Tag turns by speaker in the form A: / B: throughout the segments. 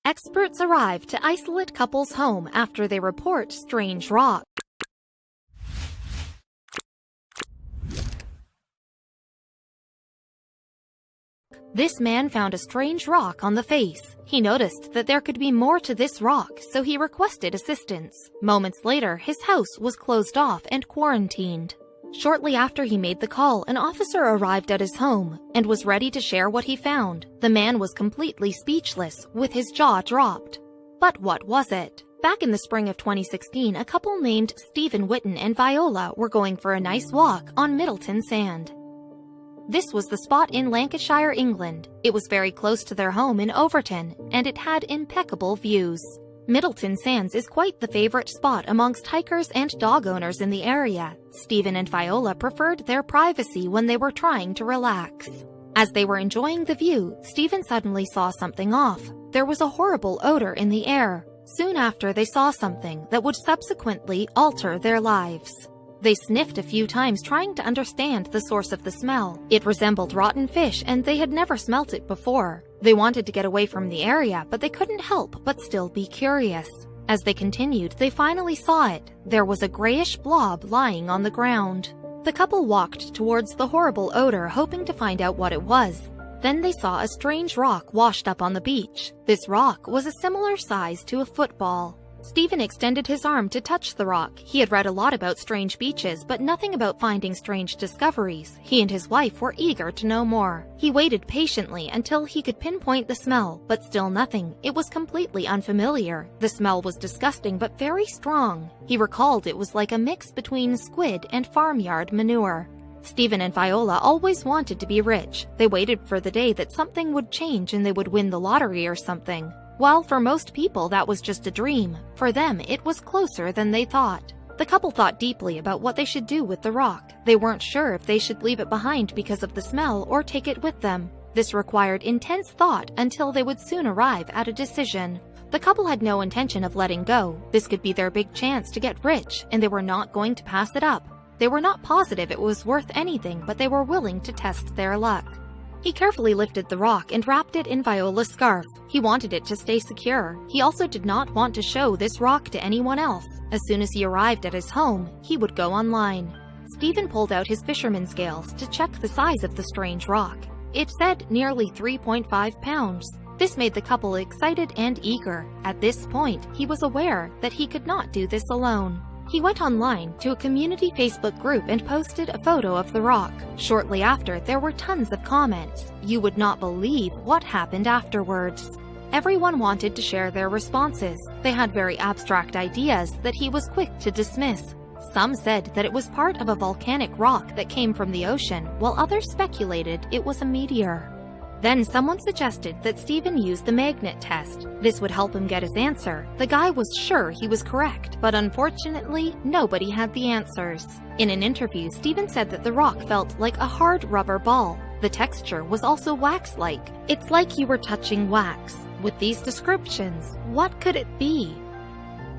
A: Experts arrive to isolate couple's home after they report strange rock. This man found a strange rock on the face. He noticed that there could be more to this rock, so he requested assistance. Moments later, his house was closed off and quarantined. Shortly after he made the call, an officer arrived at his home and was ready to share what he found. The man was completely speechless, with his jaw dropped. But what was it? Back in the spring of 2016, a couple named Stephen Whitten and Viola were going for a nice walk on Middleton Sand. This was the spot in Lancashire, England. It was very close to their home in Overton, and it had impeccable views. Middleton Sands is quite the favorite spot amongst hikers and dog owners in the area. Stephen and Viola preferred their privacy when they were trying to relax. As they were enjoying the view, Stephen suddenly saw something off. There was a horrible odor in the air. Soon after, they saw something that would subsequently alter their lives. They sniffed a few times trying to understand the source of the smell. It resembled rotten fish and they had never smelt it before. They wanted to get away from the area, but they couldn't help but still be curious. As they continued, they finally saw it. There was a grayish blob lying on the ground. The couple walked towards the horrible odor, hoping to find out what it was. Then they saw a strange rock washed up on the beach. This rock was a similar size to a football. Stephen extended his arm to touch the rock. He had read a lot about strange beaches, but nothing about finding strange discoveries. He and his wife were eager to know more. He waited patiently until he could pinpoint the smell, but still nothing. It was completely unfamiliar. The smell was disgusting but very strong. He recalled it was like a mix between squid and farmyard manure. Stephen and Viola always wanted to be rich. They waited for the day that something would change and they would win the lottery or something. While for most people that was just a dream, for them it was closer than they thought. The couple thought deeply about what they should do with the rock. They weren't sure if they should leave it behind because of the smell or take it with them. This required intense thought until they would soon arrive at a decision. The couple had no intention of letting go. This could be their big chance to get rich, and they were not going to pass it up. They were not positive it was worth anything, but they were willing to test their luck. He carefully lifted the rock and wrapped it in Viola's scarf. He wanted it to stay secure. He also did not want to show this rock to anyone else. As soon as he arrived at his home, he would go online. Stephen pulled out his fisherman scales to check the size of the strange rock. It said nearly 3.5 pounds. This made the couple excited and eager. At this point, he was aware that he could not do this alone. He went online to a community Facebook group and posted a photo of the rock. Shortly after, there were tons of comments. You would not believe what happened afterwards. Everyone wanted to share their responses. They had very abstract ideas that he was quick to dismiss. Some said that it was part of a volcanic rock that came from the ocean, while others speculated it was a meteor. Then someone suggested that Stephen use the magnet test. This would help him get his answer. The guy was sure he was correct, but unfortunately, nobody had the answers. In an interview, Stephen said that the rock felt like a hard rubber ball. The texture was also wax-like. It's like you were touching wax. With these descriptions, what could it be?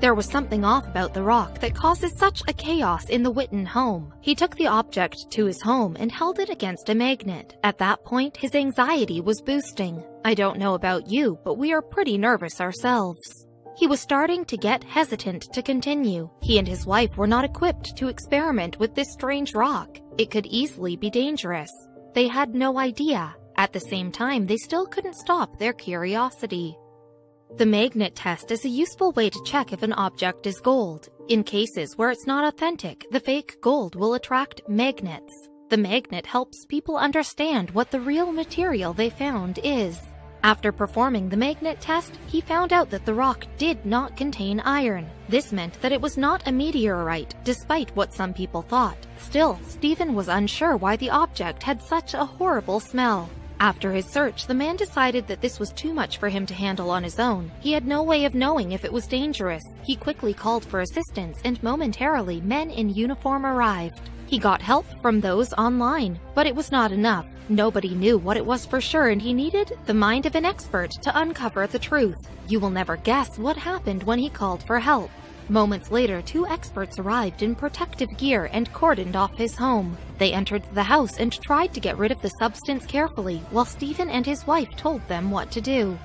A: There was something off about the rock that causes such a chaos in the Whitten home. He took the object to his home and held it against a magnet. At that point, his anxiety was boosting. I don't know about you, but we are pretty nervous ourselves. He was starting to get hesitant to continue. He and his wife were not equipped to experiment with this strange rock. It could easily be dangerous. They had no idea. At the same time, they still couldn't stop their curiosity. The magnet test is a useful way to check if an object is gold. In cases where it's not authentic, the fake gold will attract magnets. The magnet helps people understand what the real material they found is. After performing the magnet test, he found out that the rock did not contain iron. This meant that it was not a meteorite, despite what some people thought. Still, Stephen was unsure why the object had such a horrible smell. After his search, the man decided that this was too much for him to handle on his own. He had no way of knowing if it was dangerous. He quickly called for assistance, and momentarily men in uniform arrived. He got help from those online, but it was not enough. Nobody knew what it was for sure, and he needed the mind of an expert to uncover the truth. You will never guess what happened when he called for help. Moments later, two experts arrived in protective gear and cordoned off his home. They entered the house and tried to get rid of the substance carefully, while Stephen and his wife told them what to do.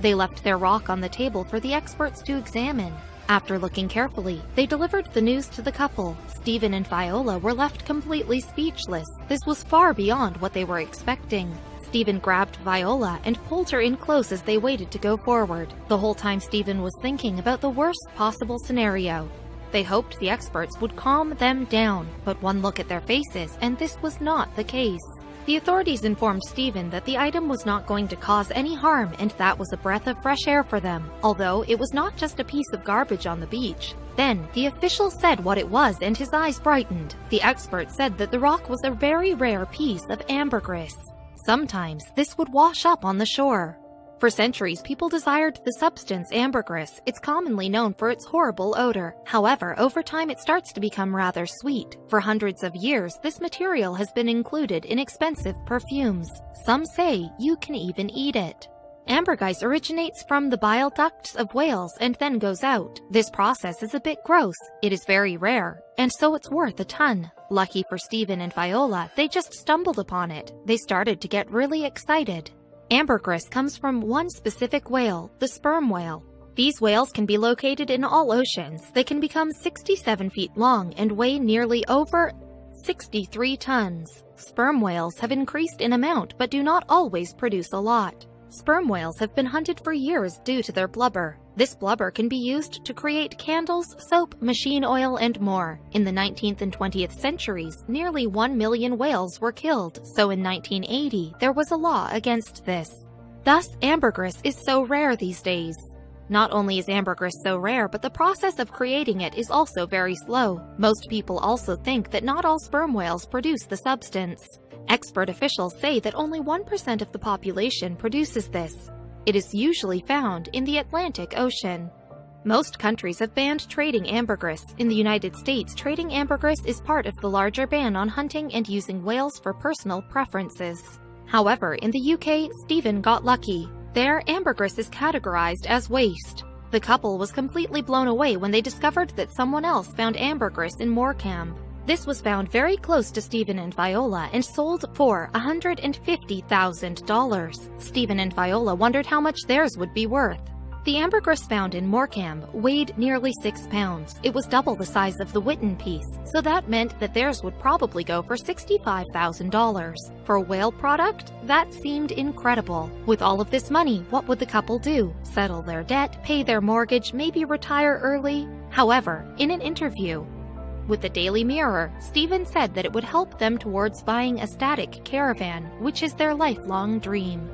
A: They left their rock on the table for the experts to examine. After looking carefully, they delivered the news to the couple. Stephen and Viola were left completely speechless. This was far beyond what they were expecting. Stephen grabbed Viola and pulled her in close as they waited to go forward. The whole time Stephen was thinking about the worst possible scenario. They hoped the experts would calm them down, but one look at their faces and this was not the case. The authorities informed Stephen that the item was not going to cause any harm and that was a breath of fresh air for them, although it was not just a piece of garbage on the beach. Then, the official said what it was and his eyes brightened. The expert said that the rock was a very rare piece of ambergris. Sometimes, this would wash up on the shore. For centuries, people desired the substance ambergris. It's commonly known for its horrible odor. However, over time it starts to become rather sweet. For hundreds of years, this material has been included in expensive perfumes. Some say you can even eat it. Ambergris originates from the bile ducts of whales and then goes out. This process is a bit gross. It is very rare, and so it's worth a ton. Lucky for Stephen and Viola, they just stumbled upon it. They started to get really excited. Ambergris comes from one specific whale, the sperm whale. These whales can be located in all oceans. They can become 67 feet long and weigh nearly over 63 tons. Sperm whales have increased in amount but do not always produce a lot. Sperm whales have been hunted for years due to their blubber. This blubber can be used to create candles, soap, machine oil, and more. In the 19th and 20th centuries, nearly 1 million whales were killed, so in 1980, there was a law against this. Thus, ambergris is so rare these days. Not only is ambergris so rare, but the process of creating it is also very slow. Most people also think that not all sperm whales produce the substance. Expert officials say that only 1% of the population produces this. It is usually found in the Atlantic Ocean. Most countries have banned trading ambergris. In the United States, trading ambergris is part of the larger ban on hunting and using whales for personal preferences. However, in the UK, Stephen got lucky. There, ambergris is categorized as waste. The couple was completely blown away when they discovered that someone else found ambergris in Morecambe. This was found very close to Stephen and Viola and sold for $150,000. Stephen and Viola wondered how much theirs would be worth. The ambergris found in Morecambe weighed nearly 6 pounds. It was double the size of the Whitten piece, so that meant that theirs would probably go for $65,000. For a whale product, that seemed incredible. With all of this money, what would the couple do? Settle their debt, pay their mortgage, maybe retire early? However, in an interview with the Daily Mirror, Stephen said that it would help them towards buying a static caravan, which is their lifelong dream.